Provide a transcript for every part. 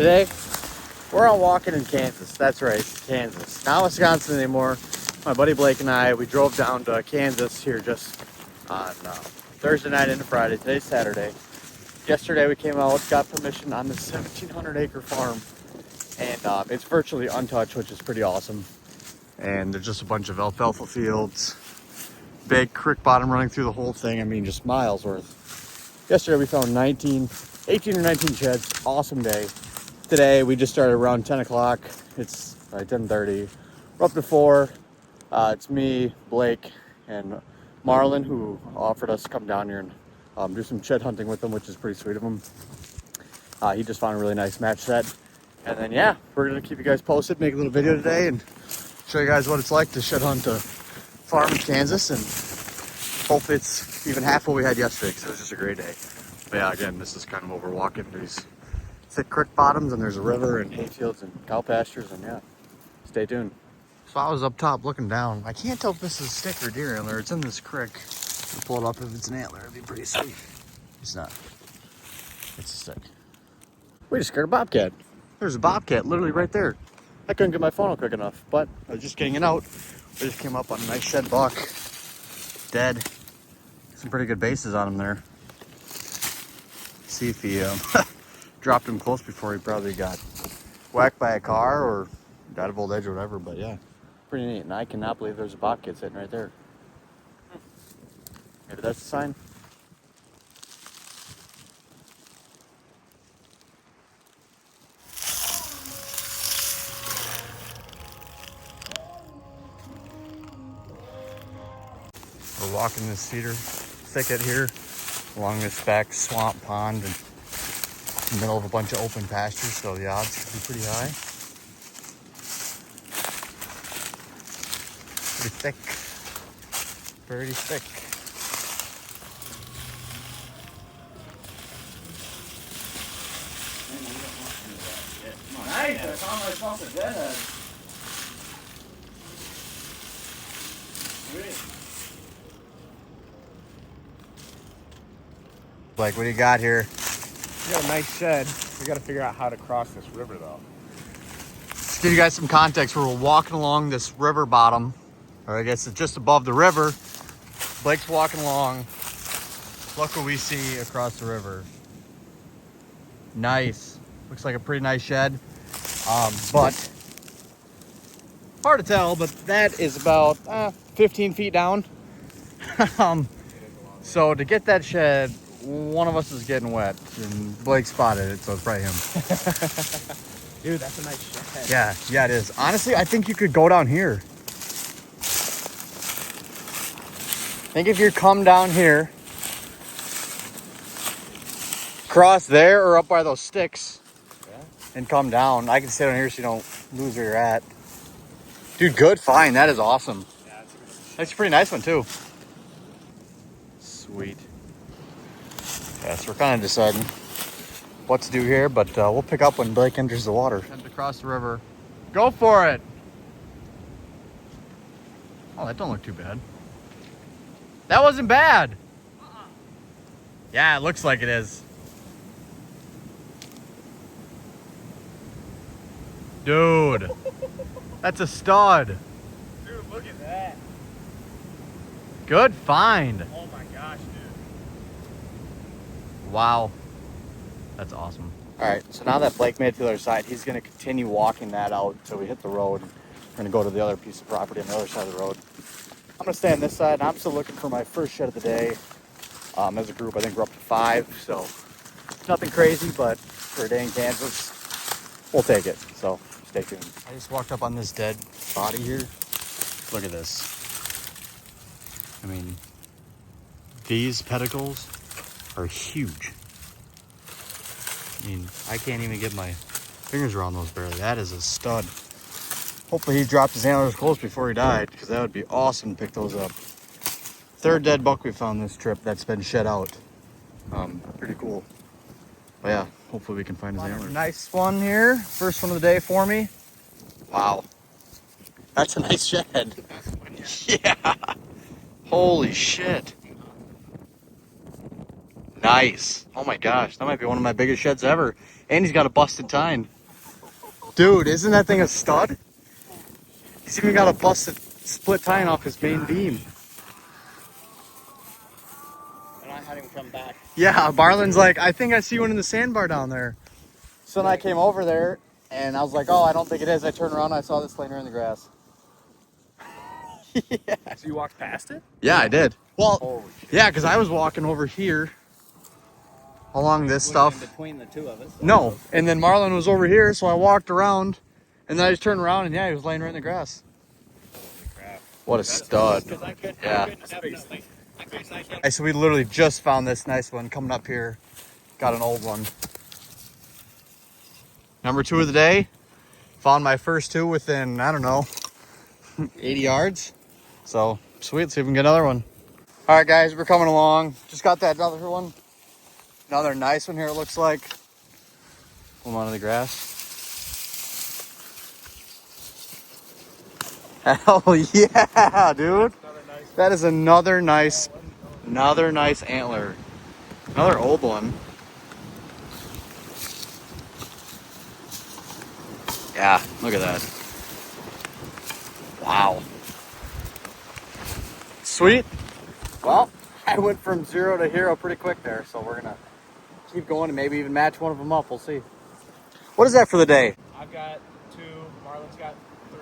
Today, we're out walking in Kansas. That's right, Kansas. Not Wisconsin anymore. My buddy Blake and I, we drove down to Kansas here just on Thursday night into Friday. Today's Saturday. Yesterday we came out, got permission on this 1,700 acre farm. And it's virtually untouched, which is pretty awesome. And there's just a bunch of alfalfa fields. Big creek bottom running through the whole thing. I mean, just miles worth. Yesterday we found 18 or 19 sheds. Awesome day. Today we just started around 10 o'clock. It's like 10:30. We're up to 4. It's me, Blake, and Marlon, who offered us to come down here and do some shed hunting with him, which is pretty sweet of him. He just found a really nice match set. And then, yeah, we're going to keep you guys posted, make a little video today, and show you guys what it's like to shed hunt a farm in Kansas. And hopefully it's even half what we had yesterday, because it was just a great day. But yeah, again, this is kind of what we're walking. These thick creek bottoms, and there's a river and hay fields and cow pastures, and yeah, stay tuned. So I was up top looking down. I can't tell if this is a stick or deer antler. It's in this creek. I'll pull it up. If it's an antler, it'd be pretty sweet. It's not. It's a stick. We just scared a bobcat. There's a bobcat literally right there. I couldn't get my phone out quick enough, but I was just getting it out. We just came up on a nice shed buck. Dead. Some pretty good bases on him there. See if he dropped him close before he probably got whacked by a car or got a old edge or whatever, but yeah. Pretty neat, and I cannot believe there's a bobcat sitting right there. Maybe that's the sign. We're walking this cedar thicket here along this back swamp pond and in the middle of a bunch of open pastures, so the odds should be pretty high. Pretty thick. Pretty thick. Nice! I found myself a deadhead. Sweet. Blake, what do you got here? We got a nice shed. We got to figure out how to cross this river, though. Let's give you guys some context. We're walking along this river bottom, or I guess it's just above the river. Blake's walking along. Look what we see across the river. Nice. Looks like a pretty nice shed. But hard to tell, but that is about 15 feet down. So to get that shed, one of us is getting wet, and Blake spotted it, so it's probably him. Dude, that's a nice shed. Yeah, it is. Honestly, I think you could go down here. I think if you come down here, cross there or up by those sticks, and come down. I can sit on here so you don't lose where you're at. Dude, good find. That is awesome. Yeah, that's a pretty nice one, too. Sweet. Yeah, so we're kind of deciding what to do here, but we'll pick up when Blake enters the water. Attempt to cross the river. Go for it! Oh, that don't look too bad. That wasn't bad! Yeah, it looks like it is. Dude, that's a stud. Dude, look at that. Good find. Oh my gosh, dude. Wow. That's awesome. All right, so now that Blake made it to the other side, he's going to continue walking that out until we hit the road. We're going to go to the other piece of property on the other side of the road. I'm going to stay on this side, and I'm still looking for my first shed of the day. As a group, I think we're up to 5, so nothing crazy, but for a day in Kansas, we'll take it. So stay tuned. I just walked up on this dead body here. Look at this. I mean, these pedicles are huge. I mean, I can't even get my fingers around those barely. That is a stud. Hopefully he dropped his antlers close before he died, because that would be awesome to pick those up. 3rd dead buck we found this trip that's been shed out. Pretty cool. But yeah, hopefully we can find his antlers. Nice one here. First one of the day for me. Wow. That's a nice shed. Yeah. Holy shit. Nice. nice. Oh my gosh, that might be one of my biggest sheds ever. And he's got a busted tine. Dude, isn't that thing a stud? He's even got a busted split tine off his main beam. And I had him come back. Yeah, Barlin's like, I think I see one in the sandbar down there. So then I came over there and I was like, oh, I don't think it is. I turned around and I saw this laying here in the grass. Yeah. So you walked past it? Yeah, I did. Well, Holy shit. yeah, because I was walking over here along this In stuff. between the two of us. No, and then Marlon was over here, so I walked around, and then I just turned around, and yeah, he was laying right in the grass. Holy crap. What a stud. Yeah. So we literally just found this nice one coming up here. Got an old one. Number 2 of the day. Found my first 2 within, I don't know, 80 yards. So, sweet, see if we can get another one. All right, guys, we're coming along. Just got that other one. Another nice one here, it looks like. Pull them onto the grass. Hell yeah, dude. That is another nice antler. Another old one. Yeah, look at that. Wow. Sweet. Well, I went from 0 to hero pretty quick there, so we're gonna keep going and maybe even match one of them up. We'll see. What is that for the day? I've got 2. Marlon's got 3.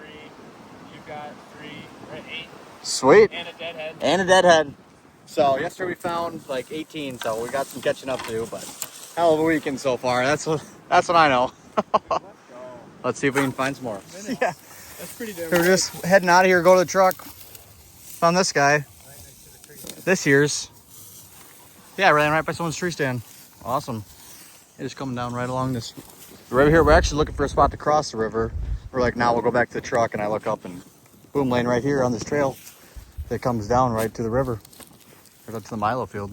You've got 3. We're at 8. Sweet. And a deadhead. And a deadhead. So yesterday we found like 18, so we got some catching up to do, but hell of a weekend so far. That's what I know. Let's go. Let's see if we can find some more. Yeah. That's pretty damn We're just heading out of here, go to the truck. Found this guy. right next to the tree. This year's. Yeah, right by someone's tree stand. Awesome. It is coming down right along this river here. We're actually looking for a spot to cross the river. We're like, now we'll go back to the truck, and I look up and boom, laying right here on this trail that comes down right to the river. Right up to the Milo field.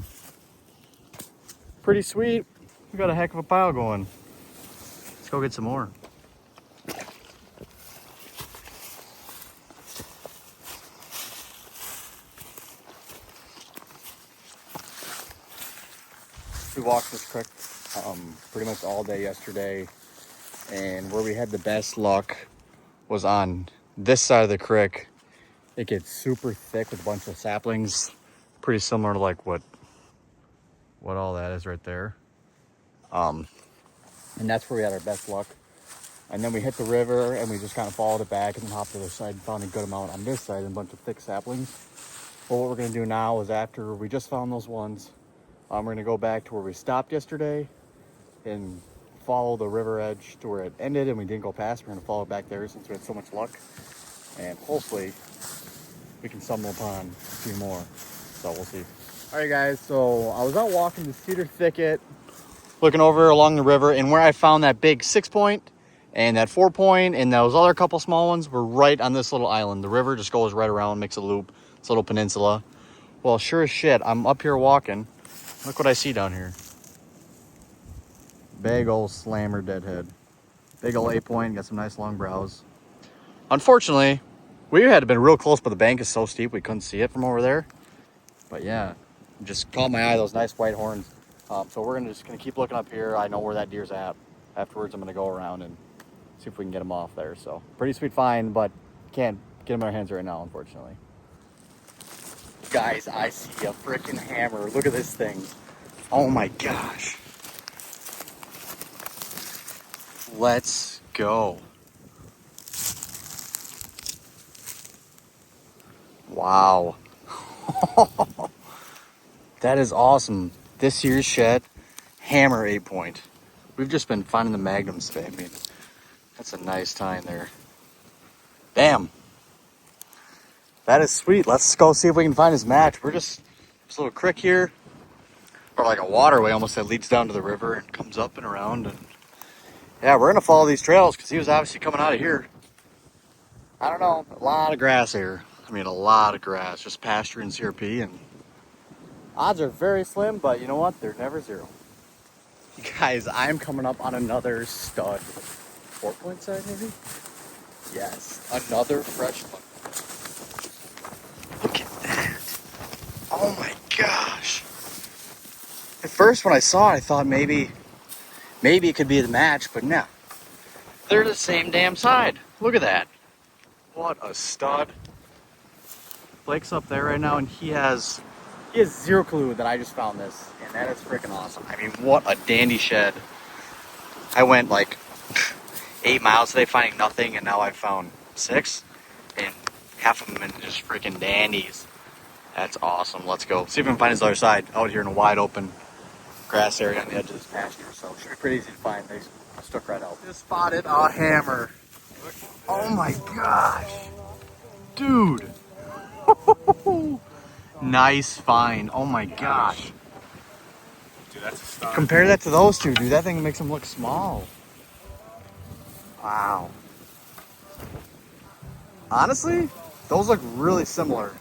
Pretty sweet. We got a heck of a pile going. Let's go get some more. We walked this creek pretty much all day yesterday, and where we had the best luck was on this side of the creek. It gets super thick with a bunch of saplings, pretty similar to like what all that is right there. And that's where we had our best luck. And then we hit the river and we just kind of followed it back and then hopped to the other side and found a good amount on this side and a bunch of thick saplings. But what we're gonna do now is after we just found those ones, we're gonna go back to where we stopped yesterday and follow the river edge to where it ended, and we didn't go past. We're gonna follow back there since we had so much luck, and hopefully we can stumble upon a few more. So we'll see. All right, guys. So I was out walking the cedar thicket, looking over along the river, and where I found that big 6-point and that 4-point and those other couple small ones were right on this little island. The river just goes right around, makes a loop. It's a little peninsula. Well, sure as shit, I'm up here walking. Look what I see down here. Big old slammer deadhead. Big old 8-point, got some nice long brows. Unfortunately, we had been real close, but the bank is so steep we couldn't see it from over there. But yeah, just caught my eye, those nice white horns. So we're just gonna keep looking up here. I know where that deer's at. Afterwards, I'm gonna go around and see if we can get him off there. So pretty sweet find, but can't get him in our hands right now, unfortunately. Guys, I see a freaking hammer. Look at this thing. Oh my gosh. Let's go. Wow. That is awesome. This year's shed, hammer 8-point. We've just been finding the magnums today. I mean, that's a nice tine there. Damn. That is sweet. Let's go see if we can find his match. We're just, there's a little creek here, or like a waterway almost that leads down to the river and comes up and around. And yeah, we're gonna follow these trails because he was obviously coming out of here. I don't know, a lot of grass here. I mean, a lot of grass, just pasture and CRP, and odds are very slim, but you know what? They're never zero. Guys, I'm coming up on another stud. 4-point side, maybe? Yes, another fresh one. Look at that. Oh my gosh. It first when I saw it, I thought maybe it could be the match, but no. They're the same damn side. Look at that. What a stud. Blake's up there right now, and he has zero clue that I just found this, and that is freaking awesome. I mean, what a dandy shed. I went like 8 miles today finding nothing, and now I've found 6, and half of them in just freaking dandies. That's awesome. Let's go. See if we can find his other side out here in a wide open grass area on the edge of this pasture. So it should be pretty easy to find. They stuck right out. Just spotted a hammer. Oh my gosh. Dude. Nice find. Oh my gosh. Dude, that's a star. Compare that to those two, dude. That thing makes them look small. Wow. Honestly, those look really similar.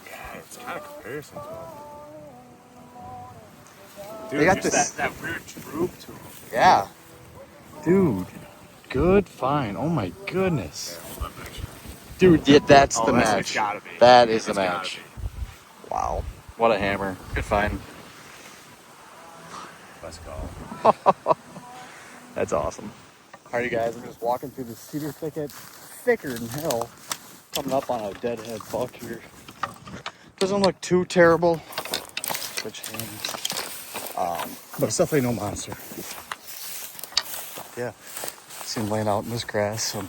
Yeah, it's kind of comparison to them. Dude, They got just this- that weird droop to them. Yeah. Dude. Good find. Oh my goodness. Yeah, hold up, actually. Dude, yeah, that's the It's match. gotta be. That is the It's gotta match. be. Wow. What a hammer. Good find. Let's go. That's awesome. All right, you guys, I'm just walking through the cedar thicket, thicker than hell, coming up on a deadhead buck here. Doesn't look too terrible. Switch hands. But it's definitely no monster. Yeah, see him laying out in this grass. So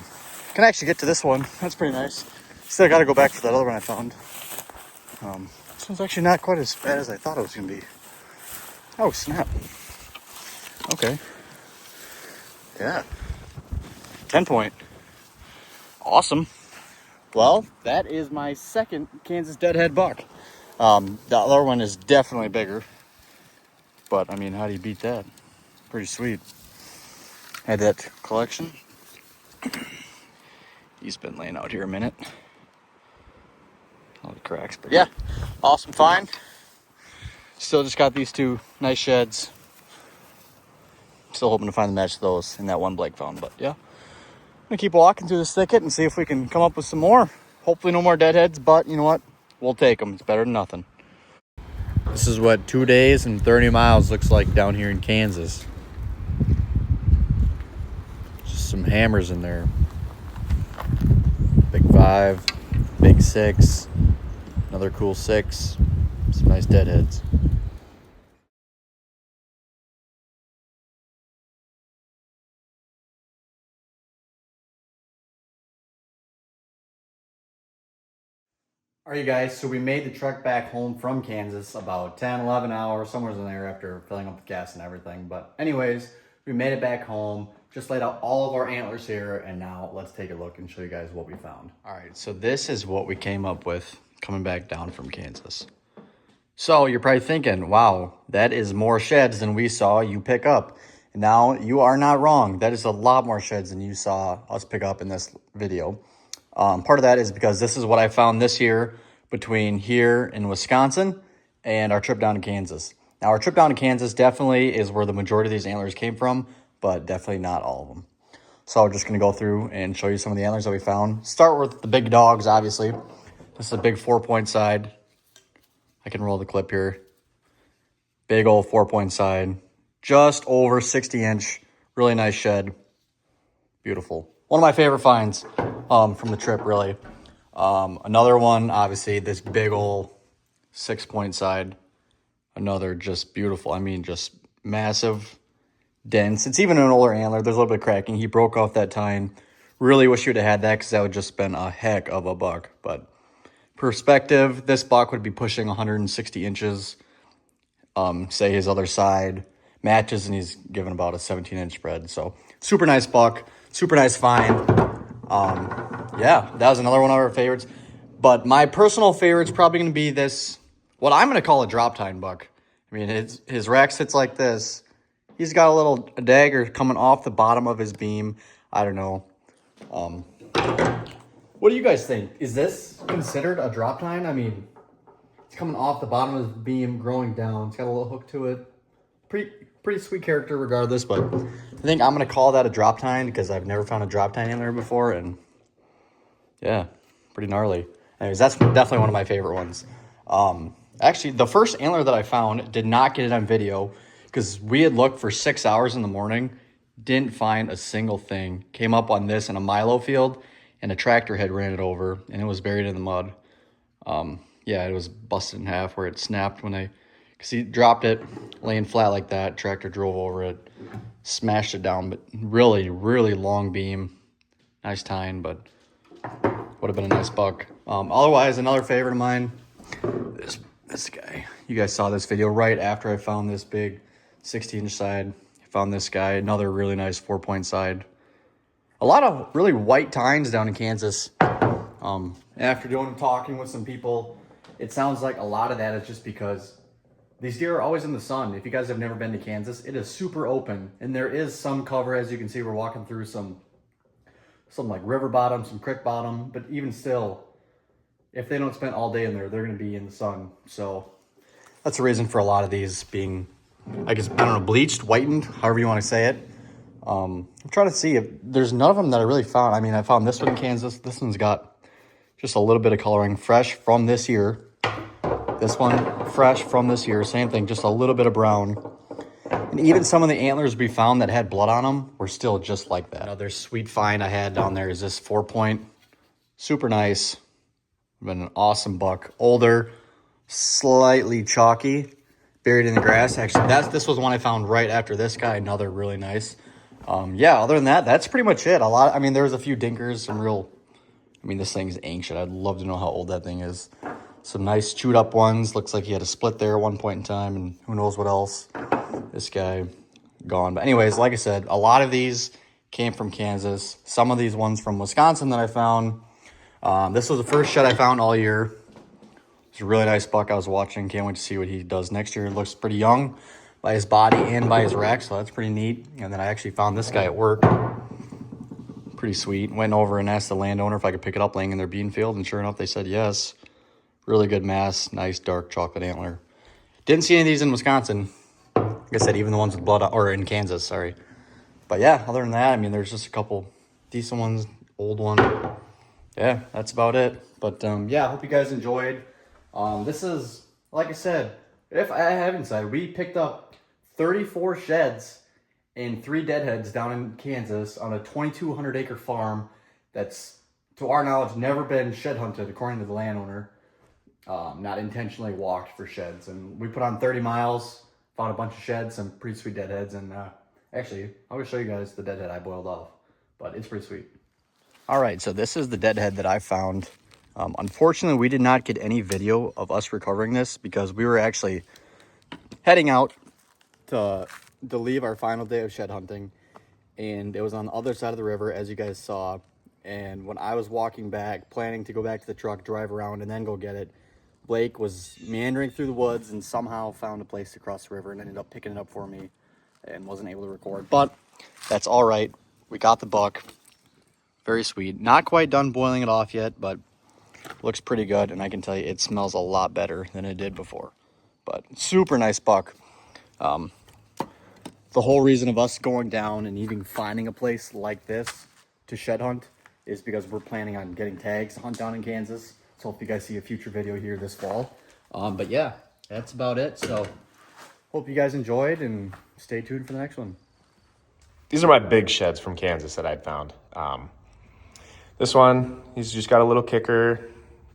can actually get to this one. That's pretty nice. Still got to go back for that other one I found. This one's actually not quite as bad as I thought it was going to be. Oh, snap. Okay. Yeah. 10 point. Awesome. Well, that is my second Kansas deadhead buck. The other one is definitely bigger. But, I mean, how do you beat that? Pretty sweet. Had that collection. He's been laying out here a minute. All the cracks, but yeah. Awesome find. Still just got these two nice sheds. Still hoping to find the match of those in that one Blake found, but yeah. I'm gonna keep walking through this thicket and see if we can come up with some more. Hopefully no more deadheads, but you know what? We'll take them. It's better than nothing. This is what 2 days and 30 miles looks like down here in Kansas. Just some hammers in there. Big 5, big 6, another cool 6, some nice deadheads. All right, you guys, so we made the trek back home from Kansas about 10, 11 hours, somewhere in there after filling up the gas and everything. But anyways, we made it back home, just laid out all of our antlers here, and now let's take a look and show you guys what we found. All right, so this is what we came up with coming back down from Kansas. So you're probably thinking, wow, that is more sheds than we saw you pick up. And now you are not wrong. That is a lot more sheds than you saw us pick up in this video. Part of that is because this is what I found this year between here in Wisconsin and our trip down to Kansas. Now, our trip down to Kansas definitely is where the majority of these antlers came from, but definitely not all of them. So I'm just going to go through and show you some of the antlers that we found. Start with the big dogs, obviously. This is a big 4-point side. I can roll the clip here. Big old 4-point side. Just over 60-inch. Really nice shed. Beautiful. One of my favorite finds from the trip, really. Another one, obviously, this big old 6-point side. Another just beautiful. I mean, just massive, dense. It's even an older antler. There's a little bit of cracking. He broke off that tine. Really wish you'd have had that because that would just been a heck of a buck. But perspective, this buck would be pushing 160 inches. Say his other side matches, and he's given about a 17-inch spread. So super nice buck. Super nice find. Yeah, that was another one of our favorites. But my personal favorite's probably going to be this, what I'm going to call a Droptine buck. I mean, his rack sits like this. He's got a dagger coming off the bottom of his beam. I don't know. What do you guys think? Is this considered a Droptine? I mean, it's coming off the bottom of his beam, growing down. It's got a little hook to it. Pretty sweet character regardless, but I think I'm going to call that a Droptine because I've never found a Droptine antler before, and yeah, pretty gnarly. Anyways, that's definitely one of my favorite ones. Actually, the first antler that I found did not get it on video because we had looked for 6 hours in the morning, didn't find a single thing. Came up on this in a Milo field, and a tractor had ran it over, and it was buried in the mud. Yeah, it was busted in half where it snapped when because he dropped it laying flat like that. Tractor drove over it, smashed it down, but really, really long beam. Nice tine, but would have been a nice buck. Otherwise, another favorite of mine, this guy. You guys saw this video right after I found this big 16-inch side. Found this guy, another really nice 4-point side. A lot of really white tines down in Kansas. After talking with some people, it sounds like a lot of that is just because these deer are always in the sun. If you guys have never been to Kansas, it is super open, and there is some cover. As you can see, we're walking through some like river bottom, some creek bottom, but even still, if they don't spend all day in there, they're going to be in the sun. So that's the reason for a lot of these being, I guess, I don't know, bleached, whitened, however you want to say it. I'm trying to see if there's none of them that I really found. I mean, I found this one in Kansas. This one's got just a little bit of coloring, fresh from this year. This one, fresh from this year. Same thing, just a little bit of brown. And even some of the antlers we found that had blood on them were still just like that. Another sweet find I had down there is this 4-point. Super nice. Been an awesome buck. Older, slightly chalky, buried in the grass. Actually, this was one I found right after this guy. Another really nice. Yeah, other than that, that's pretty much it. I mean, there was a few dinkers, some real, I mean, this thing's ancient. I'd love to know how old that thing is. Some nice chewed up ones. Looks like he had a split there at one point in time, and who knows what else. This guy, gone. But anyways, like I said, a lot of these came from Kansas. Some of these ones from Wisconsin that I found. This was the first shed I found all year. It's a really nice buck I was watching. Can't wait to see what he does next year. He looks pretty young by his body and by his rack, so that's pretty neat. And then I actually found this guy at work. Pretty sweet. Went over and asked the landowner if I could pick it up laying in their bean field, and sure enough, they said yes. Really good mass, nice dark chocolate antler. Didn't see any of these in Wisconsin. Like I said, even the ones with blood, or in Kansas, sorry. But yeah, other than that, I mean, there's just a couple decent ones, old one. Yeah, that's about it. But yeah, I hope you guys enjoyed. This is, like I said, if I haven't said, we picked up 34 sheds and 3 deadheads down in Kansas on a 2,200 acre farm that's, to our knowledge, never been shed hunted, according to the landowner. Not intentionally walked for sheds. And we put on 30 miles, found a bunch of sheds, some pretty sweet deadheads. And actually, I'm going to show you guys the deadhead I boiled off. But it's pretty sweet. All right, so this is the deadhead that I found. Unfortunately, we did not get any video of us recovering this because we were actually heading out to leave our final day of shed hunting. And it was on the other side of the river, as you guys saw. And when I was walking back, planning to go back to the truck, drive around, and then go get it, Blake was meandering through the woods and somehow found a place to cross the river and ended up picking it up for me and wasn't able to record. But that's all right. We got the buck. Very sweet. Not quite done boiling it off yet, but looks pretty good. And I can tell you it smells a lot better than it did before. But super nice buck. The whole reason of us going down and even finding a place like this to shed hunt is because we're planning on getting tags to hunt down in Kansas. So hope you guys see a future video here this fall. But yeah, that's about it. So hope you guys enjoyed and stay tuned for the next one. These are my big sheds from Kansas that I'd found. This one, he's just got a little kicker,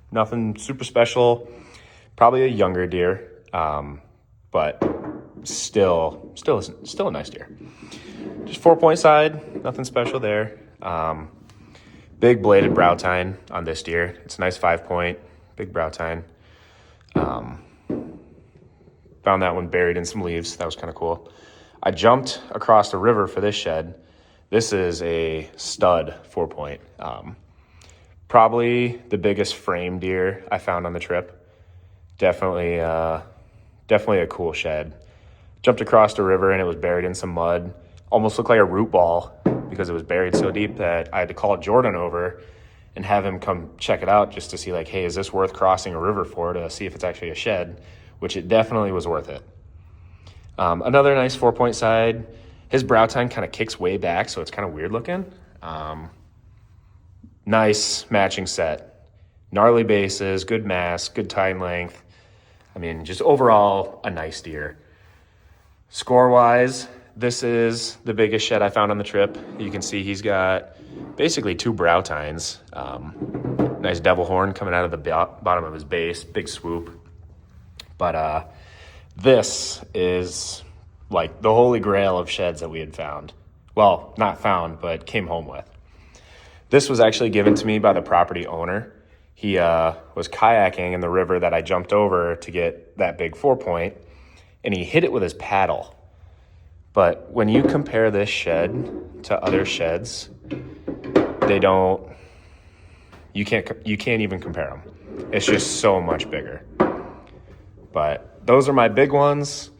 nothing super special, probably a younger deer, but still a nice deer. Just 4-point side, nothing special there. Big bladed brow tine on this deer. It's a nice 5-point, big brow tine. Found that one buried in some leaves. That was kind of cool. I jumped across the river for this shed. This is a stud 4-point. Probably the biggest frame deer I found on the trip. Definitely a cool shed. Jumped across the river and it was buried in some mud. Almost looked like a root ball because it was buried so deep that I had to call Jordan over and have him come check it out just to see, like, hey, is this worth crossing a river for, to see if it's actually a shed, which it definitely was worth it. Another nice 4-point side. His brow tine kind of kicks way back, so it's kind of weird looking. Nice matching set. Gnarly bases, good mass, good tine length. I mean, just overall a nice deer. Score-wise, this is the biggest shed I found on the trip. You can see he's got basically 2 brow tines. Nice devil horn coming out of the bottom of his base, big swoop. But this is like the holy grail of sheds that we had found. Well, not found, but came home with. This was actually given to me by the property owner. He was kayaking in the river that I jumped over to get that big 4-point, and he hit it with his paddle. But when you compare this shed to other sheds, you can't even compare them. It's just so much bigger. But those are my big ones.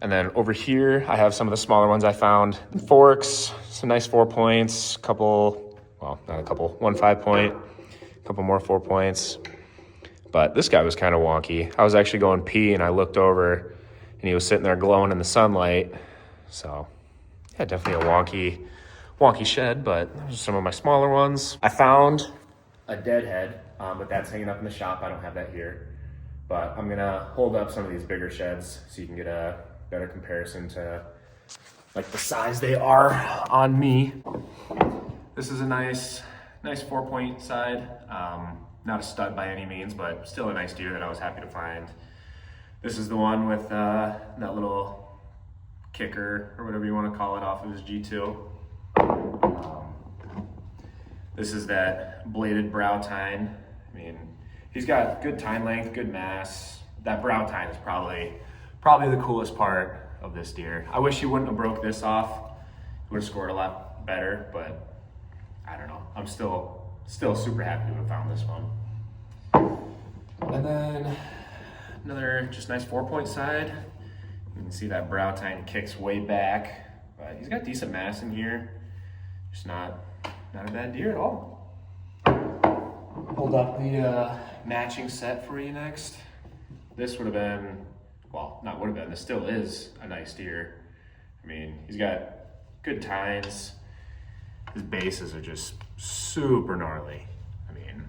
And then over here, I have some of the smaller ones I found. Forks, some nice 4 points, one 5-point, a couple more 4 points. But this guy was kind of wonky. I was actually going pee and I looked over and he was sitting there glowing in the sunlight. So yeah, definitely a wonky shed, but those are some of my smaller ones. I found a deadhead, but that's hanging up in the shop. I don't have that here. But I'm gonna hold up some of these bigger sheds so you can get a better comparison to like the size they are on me. This is a nice 4-point side. Not a stud by any means, but still a nice deer that I was happy to find. This is the one with that little kicker or whatever you want to call it off of his G2. This is that bladed brow tine. I mean, he's got good tine length, good mass. That brow tine is probably the coolest part of this deer. I wish he wouldn't have broke this off. He would have scored a lot better, but I don't know. I'm still super happy to have found this one. And then another just nice 4-point side. You can see that brow tine kicks way back, but he's got decent mass in here. Just not a bad deer at all. Hold up the matching set for you next. This would have been, well, not would have been, this still is a nice deer. I mean, he's got good tines. His bases are just super gnarly. I mean,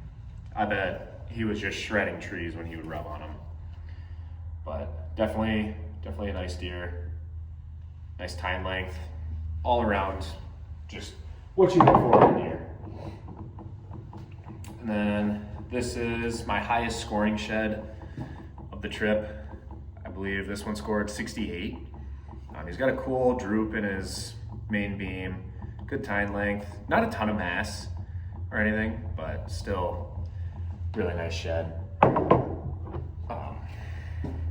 I bet he was just shredding trees when he would rub on them. But definitely a nice deer. Nice tine length. All around, just what you look for in a deer. And then this is my highest scoring shed of the trip. I believe this one scored 68. He's got a cool droop in his main beam. Good tine length, not a ton of mass or anything, but still really nice shed.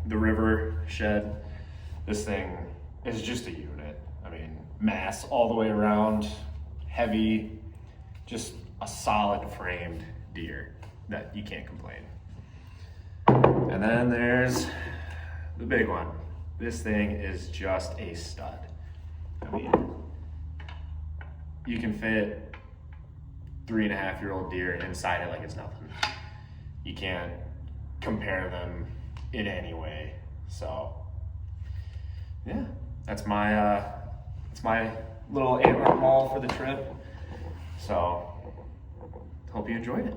The river shed, this thing is just a unit. I mean, mass all the way around, heavy, just a solid framed deer that you can't complain. And then there's the big one. This thing is just a stud. I mean, you can fit 3.5-year-old deer inside it like it's nothing. You can't compare them in any way. So yeah, that's my little antler haul for the trip. So hope you enjoyed it.